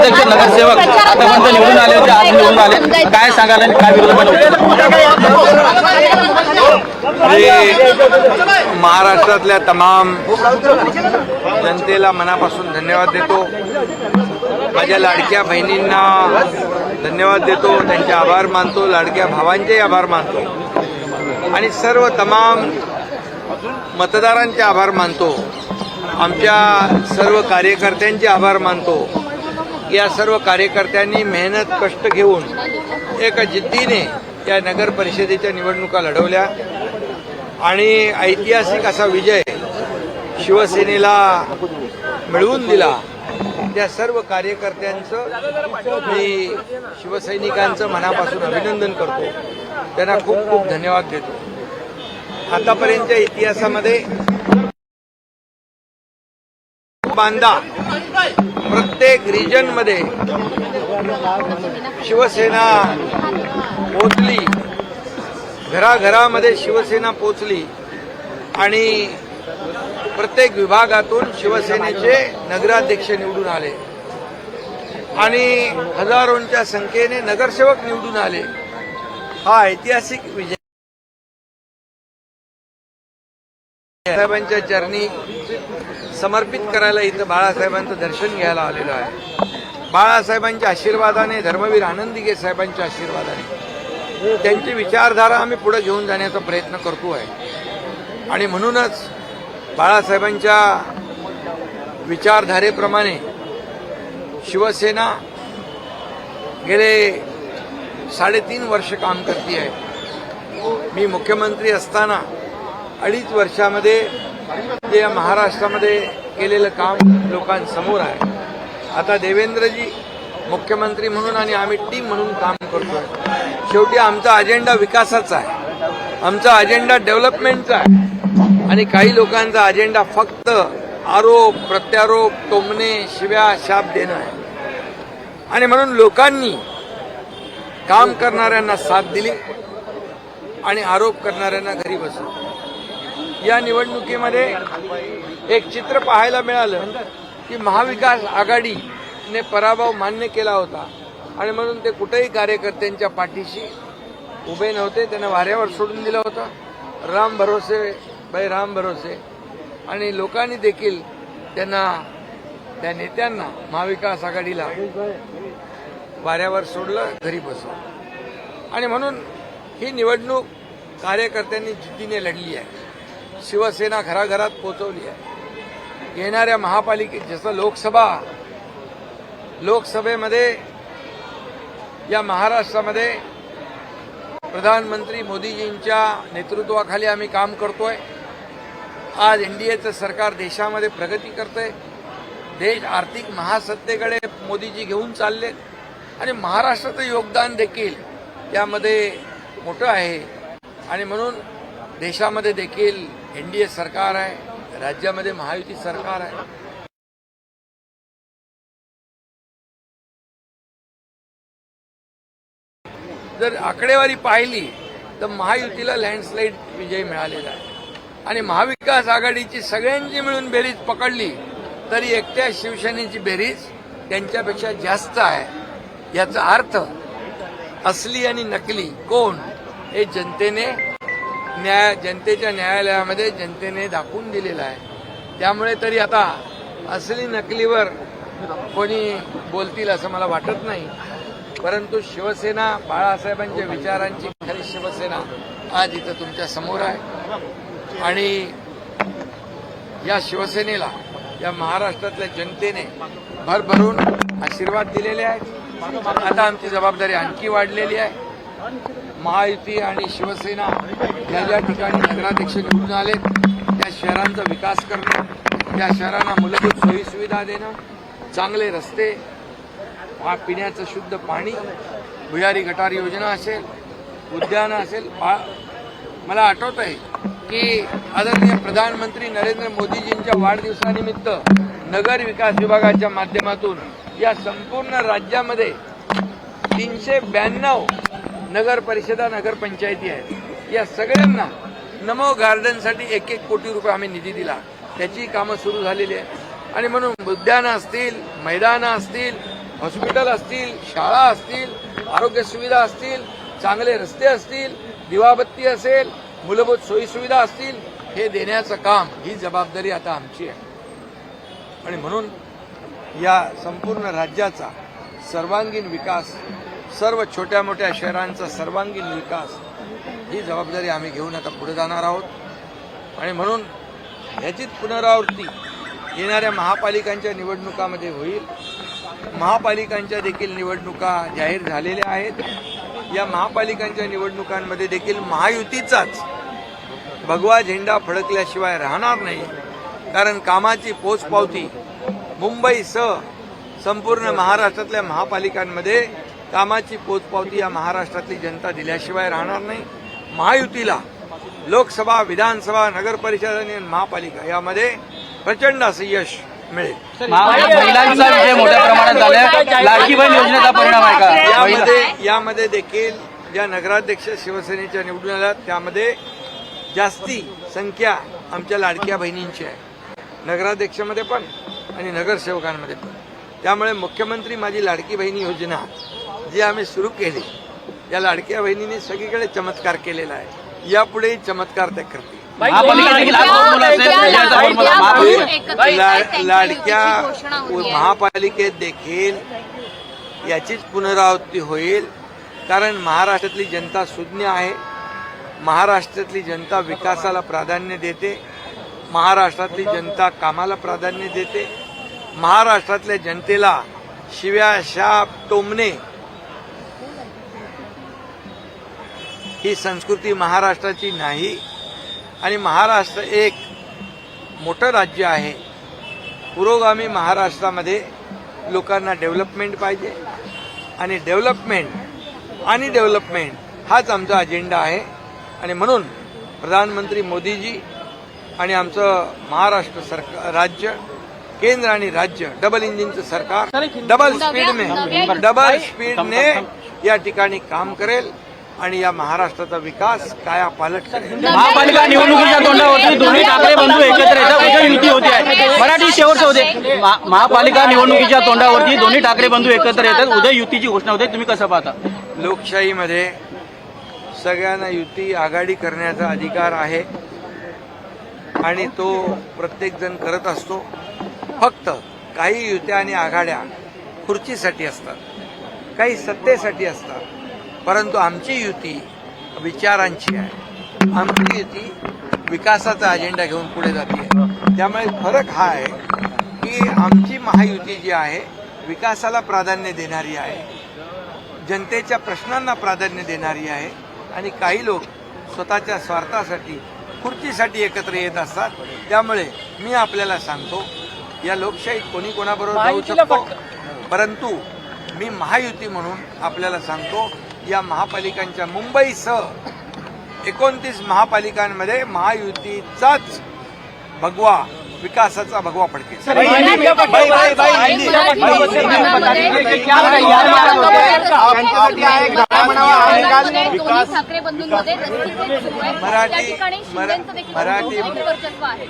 अध्यक्ष नगरसेवक आतापर्यंत निवडून आले होते, आज निवडून आले, काय सांगाल आणि काय विरोध महाराष्ट्रातल्या तमाम जनतेला मनापासून धन्यवाद देतो. माझ्या लाडक्या बहिणींना धन्यवाद देतो, त्यांचे आभार मानतो, लाडक्या भावांचे आभार मानतो आणि सर्व तमाम मतदारांचे आभार मानतो. आमच्या सर्व कार्यकर्त्यांचे आभार मानतो. या सर्व कार्यकर्त्यांनी मेहनत कष्ट घेऊन एका जिद्दीने या नगर परिषदेच्या निवडणुका लढवल्या आणि ऐतिहासिक असा विजय शिवसेनेला मिळवून दिला. त्या सर्व कार्यकर्त्यांचं मी शिवसैनिकांचं मनापासून अभिनंदन करतो, त्यांना खूप खूप धन्यवाद देतो. आतापर्यंतच्या इतिहासामध्ये बांधा प्रत्येक रिजनमध्ये शिवसेना पोचली, घराघरामध्ये शिवसेना पोचली आणि प्रत्येक विभागातून शिवसेनेचे नगराध्यक्ष निवडून आले आणि हजारोंच्या संख्येने नगरसेवक निवडून आले. हा ऐतिहासिक विजय साहेबांच्या चरणी समर्पित करायला इथं बाळासाहेबांचं दर्शन घ्यायला आलेलो आहे. बाळासाहेबांच्या आशीर्वादाने, धर्मवीर आनंदीगे साहेबांच्या आशीर्वादाने त्यांची विचारधारा आम्ही पुढे घेऊन जाण्याचा प्रयत्न करतो आहे आणि म्हणूनच बाळासाहेबांच्या विचारधारेप्रमाणे शिवसेना गेले 3.5 वर्ष काम करते आहे. मी मुख्यमंत्री असताना 2.5 वर्षामध्ये जे या महाराष्ट्रामध्ये केलेलं काम लोकांसमोर आहे. आता देवेंद्रजी मुख्यमंत्री म्हणून आणि आम्ही टीम म्हणून काम करतोय. शेवटी आमचा अजेंडा विकासाचा आहे, आमचा अजेंडा डेव्हलपमेंटचा आहे आणि काही लोकांचा अजेंडा फक्त आरोप प्रत्यारोप, टोमणे, शिव्या शाप देणं आहे. आणि म्हणून लोकांनी काम करणाऱ्यांना साथ दिली आणि आरोप करणाऱ्यांना घरी बसवलं. या निवडणुकीमध्ये एक चित्र पाहायला मिळालं की महाविकास आघाडीने पराभव मान्य केला होता आणि म्हणून ते कुठेही कार्यकर्त्यांच्या पाठीशी उभे नव्हते. त्यांना वाऱ्यावर सोडून दिलं होतं. राम भरोसे बाई राम भरोसे आणि लोकांनी देखील त्यांना, त्या नेत्यांना, महाविकास आघाडीला वाऱ्यावर सोडलं, घरी बसवलं. आणि म्हणून ही निवडणूक कार्यकर्त्यांनी जिद्दीने लढली आहे. शिवसेना घराघरात पोहोचवली आहे. येणाऱ्या महापालिकेत जसं लोकसभेमध्ये या महाराष्ट्रामध्ये प्रधानमंत्री मोदीजींच्या नेतृत्वाखाली आम्ही काम करतोय. आज एनडीएचं सरकार देशामध्ये प्रगती करतंय. देश आर्थिक महासत्तेकडे मोदीजी घेऊन चालले आणि महाराष्ट्राचं योगदान देखील यामध्ये मोठं आहे. आणि म्हणून देशामध्ये देखील एनडीए सरकार आहे, राज्यामध्ये महायुती सरकार आहे. जर आकडेवारी पाहिली तर महायुतीला लँडस्लाईड विजय मिळालेला आहे आणि महाविकास आघाडीची सगळ्यांची मिळून बेरीज पकडली तरी एकट्या शिवसेनेची बेरीज त्यांच्यापेक्षा जास्त आहे. याचा अर्थ असली आणि नकली कोण हे जनतेच्या न्यायालयामध्ये जनतेने दाखवून दिलेलं आहे. त्यामुळे तरी आता असली नकलीवर कोणी बोलतील असं मला वाटत नाही. परंतु शिवसेना, बाळासाहेबांच्या विचारांची खरी शिवसेना आज इथं तुमच्या समोर आहे आणि या शिवसेनेला या महाराष्ट्रातल्या जनतेने भरभरून आशीर्वाद दिलेले आहेत. आता आमची जबाबदारी आणखी वाढलेली आहे. महायुती आणि शिवसेना या ज्या ठिकाणी नगराध्यक्ष निवडून आले त्या शहरांचा विकास करणं, त्या शहरांना मूलभूत सोयीसुविधा देणं, चांगले रस्ते, पिण्याचं शुद्ध पाणी, भुयारी गटार योजना असेल, उद्यानं असेल. मला आठवत आहे की आदरणीय प्रधानमंत्री नरेंद्र मोदीजींच्या वाढदिवसानिमित्त नगर विकास विभागाच्या माध्यमातून या संपूर्ण राज्यामध्ये 392 नगर परिषदा, नगरपंचायती आहेत. या सगळ्यांना नमो गार्डनसाठी 1-1 कोटी रुपये आम्ही निधी दिला. त्याची कामं सुरू झालेली आहे आणि म्हणून उद्यानं असतील, मैदानं असतील, हॉस्पिटल असतील, शाळा असतील, आरोग्य सुविधा असतील, चांगले रस्ते असतील, दिवाबत्ती असेल, मूलभूत सोयीसुविधा असतील, हे देण्याचं काम, ही जबाबदारी आता आमची आहे. आणि म्हणून या संपूर्ण राज्याचा सर्वांगीण विकास, सर्व छोट्या मोठ्या शहरांचा सर्वांगीण विकास, ही जबाबदारी आम्ही घेऊन आता पुढे जाणार आहोत. आणि म्हणून ह्याचीच पुनरावृत्ती येणाऱ्या महापालिकांच्या निवडणुकामध्ये होईल. महापालिकांच्या देखील निवडणुका जाहीर झालेल्या आहेत. या महापालिकांच्या निवडणुकांमध्ये देखील महायुतीचाच भगवा झेंडा फडकल्याशिवाय राहणार नाही. कारण कामाची पोचपावती मुंबईसह संपूर्ण महाराष्ट्रातल्या महापालिकांमध्ये कामाची पोचपावती या महाराष्ट्रातली जनता दिल्याशिवाय राहणार नाही. महायुतीला लोकसभा, विधानसभा, नगर परिषद आणि महापालिका यामध्ये प्रचंड असं यश मिळेल. महिलांचा विजय मोठ्या प्रमाणात झालाय. लाडकी बहीण योजनेचा परिणाम आहे का? यामध्ये देखील ज्या नगराध्यक्ष शिवसेनेच्या निवडून आल्या त्यामध्ये जास्ती संख्या आमच्या लाडक्या बहिणींची आहे, नगराध्यक्षामध्ये पण आणि नगरसेवकांमध्ये पण. त्यामुळे मुख्यमंत्री माझी लाडकी बहिणी योजना जी आम्ही सुरू केली, या लाडक्या बहिणींनी सगळीकडे चमत्कार केलेला आहे. यापुढेही चमत्कार त्या करतील. लाडक्या महापालिकेत देखील याचीच पुनरावृत्ती होईल. कारण महाराष्ट्रातली जनता सुज्ञ आहे, महाराष्ट्रातली जनता विकासाला प्राधान्य देते, महाराष्ट्रातली जनता कामाला प्राधान्य देते. महाराष्ट्रातल्या जनतेला शिव्या, शाप, टोमणे ही संस्कृती महाराष्ट्राची नाही. आणि महाराष्ट्र एक मोठं राज्य आहे. पुरोगामी महाराष्ट्रामध्ये लोकांना डेव्हलपमेंट पाहिजे आणि डेव्हलपमेंट हाच आमचा अजेंडा आहे. आणि म्हणून प्रधानमंत्री मोदीजी आणि आमचं महाराष्ट्र सरकार, राज्य, केंद्र आणि राज्य, डबल इंजिनचं सरकार डबल स्पीडने या ठिकाणी काम करेल आणि या महाराष्ट्राचा विकास कायापालट करेल. महापालिका निवडणुकीच्या तोंडावरती दोन्ही ठाकरे बंधू एकत्र येतात, उदय युती होते आहे. मराठी शेवटचे होते. महापालिका निवडणुकीच्या तोंडावरती दोन्ही ठाकरे बंधू एकत्र येतात, उदय युतीची घोषणा होते. तुम्ही कसं पाहता? लोकशाहीमध्ये सगळ्यांना युती आघाडी करण्याचा अधिकार आहे आणि तो प्रत्येक जण करत असतो. फक्त काही युत्या आणि आघाड्या खुर्चीसाठी असतात, काही सत्तेसाठी असतात. परंतु आमची युती विचारांची आहे, आमची युती विकासाचा अजेंडा घेऊन पुढे जाते. त्यामुळे फरक हा आहे की आमची महायुती जी आहे विकासाला प्राधान्य देणारी आहे, जनतेच्या प्रश्नांना प्राधान्य देणारी आहे. आणि काही लोक स्वतःच्या स्वार्थासाठी, खुर्चीसाठी एकत्र येत असतात. त्यामुळे मी आपल्याला सांगतो, या लोकशाहीत कोणी कोणाबरोबर जाऊ शकतो, परंतु मी महायुती म्हणून आपल्याला सांगतो, या महापालिकांच्या मुंबईसह 29 महापालिकांमध्ये महायुतीचाच भगवा, विकासाचा भगवा फडकेल.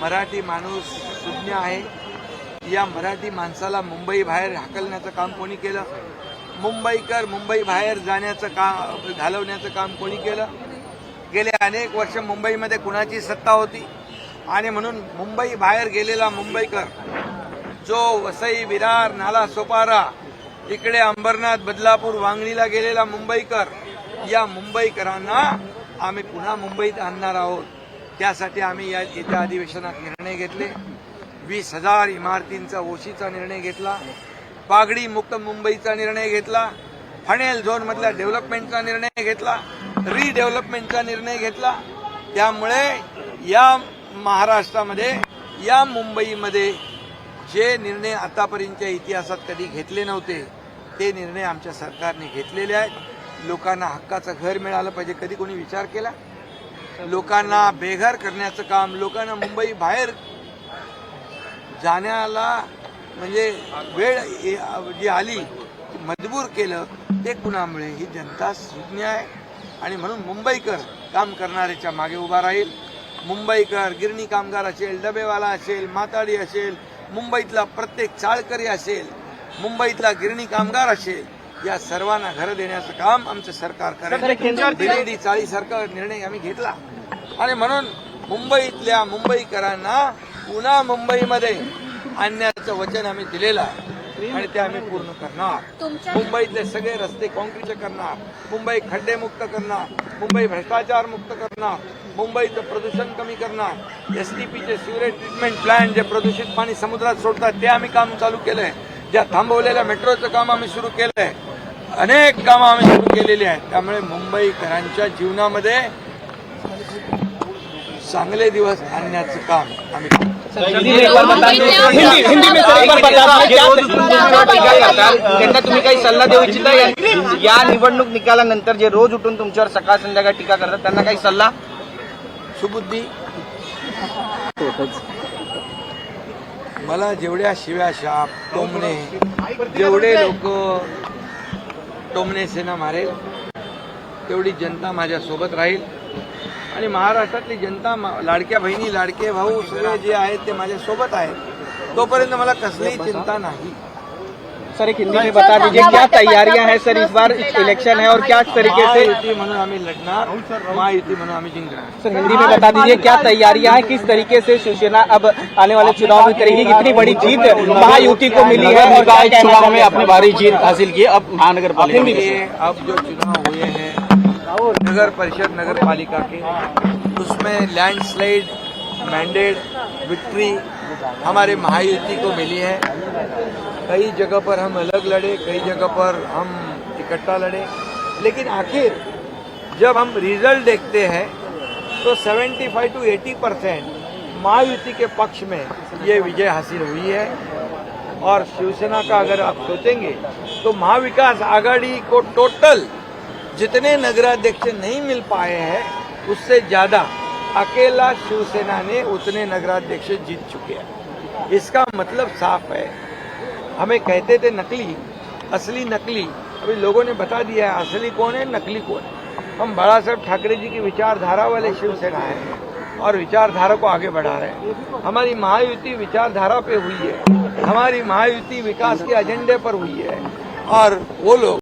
मराठी माणूस सुज्ञ आहे. या मराठी माणसाला मुंबई बाहेर हाकलण्याचं काम कोणी केलं? मुंबईकर मुंबई बाहेर जाण्याचं काम, घालवण्याचं काम कोणी केलं? गेले अनेक वर्ष मुंबईमध्ये कुणाची सत्ता होती? आणि म्हणून मुंबई बाहेर गेलेला मुंबईकर, जो वसई, विरार, नाला सोपारा, इकडे अंबरनाथ, बदलापूर, वांगणीला गेलेला मुंबईकर, या मुंबईकरांना आम्ही पुन्हा मुंबईत आणणार आहोत. त्यासाठी आम्ही या येत्या अधिवेशनात निर्णय घेतले. 20,000 इमारतींचा ओशीचा निर्णय घेतला, पागडी मुक्त मुंबईचा निर्णय घेतला, फणेल झोनमधल्या डेव्हलपमेंटचा निर्णय घेतला, रिडेव्हलपमेंटचा निर्णय घेतला. त्यामुळे या महाराष्ट्रामध्ये, या मुंबईमध्ये जे निर्णय आतापर्यंतच्या इतिहासात कधी घेतले नव्हते, ते निर्णय आमच्या सरकारने घेतलेले आहेत. लोकांना हक्काचं घर मिळालं पाहिजे, कधी कोणी विचार केला? लोकांना बेघर करण्याचं काम, लोकांना मुंबई बाहेर जाण्याला म्हणजे वेळ जी आली, मजबूर केलं, ते कुणामुळे? ही जनता सुज्ञ आहे. आणि म्हणून मुंबईकर काम करणाऱ्याच्या मागे उभा राहील. मुंबईकर गिरणी कामगार असेल, डबेवाला असेल, माताडी असेल, मुंबईतला प्रत्येक चाळकरी असेल, मुंबईतला गिरणी कामगार असेल, या सर्वांना घर देण्याचं काम आमचं सरकार करेल. दिलेली चाळीसारखा निर्णय आम्ही घेतला आणि म्हणून मुंबईतल्या मुंबईकरांना पुन्हा मुंबईमध्ये आणण्याचं वचन आम्ही दिलेलं आहे आणि ते आम्ही पूर्ण करणार. मुंबईतले सगळे रस्ते काँक्रीटचे करणार, मुंबई खड्डेमुक्त करणार, मुंबई भ्रष्टाचार मुक्त करणार, मुंबईचं प्रदूषण कमी करणार. एसटीपीचे सिवरेज ट्रीटमेंट प्लांट जे प्रदूषित पाणी समुद्रात सोडतात ते आम्ही काम चालू केलंय. ज्या थांबवलेल्या मेट्रोचं काम आम्ही सुरू केलंय. अनेक कामं आम्ही सुरू केलेली आहेत. त्यामुळे मुंबईकरांच्या जीवनामध्ये चांगले दिवस आणण्याचं काम आम्ही करतो. हिंदी में सर एक बार बता दीजिए, टीका करतात त्यांना तुम्ही काही सल्ला देऊ इच्छिता? या निवडणूक निकालानंतर जे रोज उठून तुमच्यावर सकाळ संध्याकाळ टीका करतात त्यांना काही सल्ला? सुबुद्धी. मला जेवढ्या शिव्या शाप टोमणे, जेवढे लोक टोमणे सेना मारेल तेवढी जनता माझ्या सोबत राहील आणि महाराष्ट्रातली जनता, लाडक्या बहिणी लाडके भाऊ सगळे जे आहेत ते माझ्या सोबत आहेत. तोपर्यंत मला कसलीही चिंता नाही. सर एक हिंदी में बता दीजिए क्या तैयारियां हैं सर, इस बार इलेक्शन है और क्या तरीके से? महायुती म्हणून आम्ही लढणार, महायुती म्हणून आम्ही जिंकणार. सर हिंदी में बता दीजिए क्या तैयारियां हैं, किस तरीके से शिवसेना अब आने वाले चुनाव में करेगी? इतनी बड़ी जीत महायुति को मिली है और चुनाव में अपनी भारी जीत हासिल की. अब महानगर पालिका अब जो चुनाव हुए हैं नगर परिषद नगर पालिका के, उसमें लैंडस्लाइड मैंडेट विक्ट्री हमारे महायुति को मिली है. कई जगह पर हम अलग लड़े, कई जगह पर हम इकट्ठा लड़े, लेकिन आखिर जब हम रिजल्ट देखते हैं तो 75 to 80% महायुति के पक्ष में ये विजय हासिल हुई है. और शिवसेना का अगर आप सोचेंगे तो महाविकास आघाड़ी को टोटल जितने नगराध्यक्ष नहीं मिल पाए हैं उससे ज्यादा अकेला शिवसेना ने उतने नगराध्यक्ष जीत चुके हैं. इसका मतलब साफ है. हमें कहते थे नकली, असली नकली. अभी लोगों ने बता दिया है असली कौन है, नकली कौन है. हम बाला साहब ठाकरे जी की विचारधारा वाले शिवसेना हैं और विचारधारा को आगे बढ़ा रहे हैं. हमारी महायुति विचारधारा पे हुई है, हमारी महायुति विकास के एजेंडे पर हुई है और वो लोग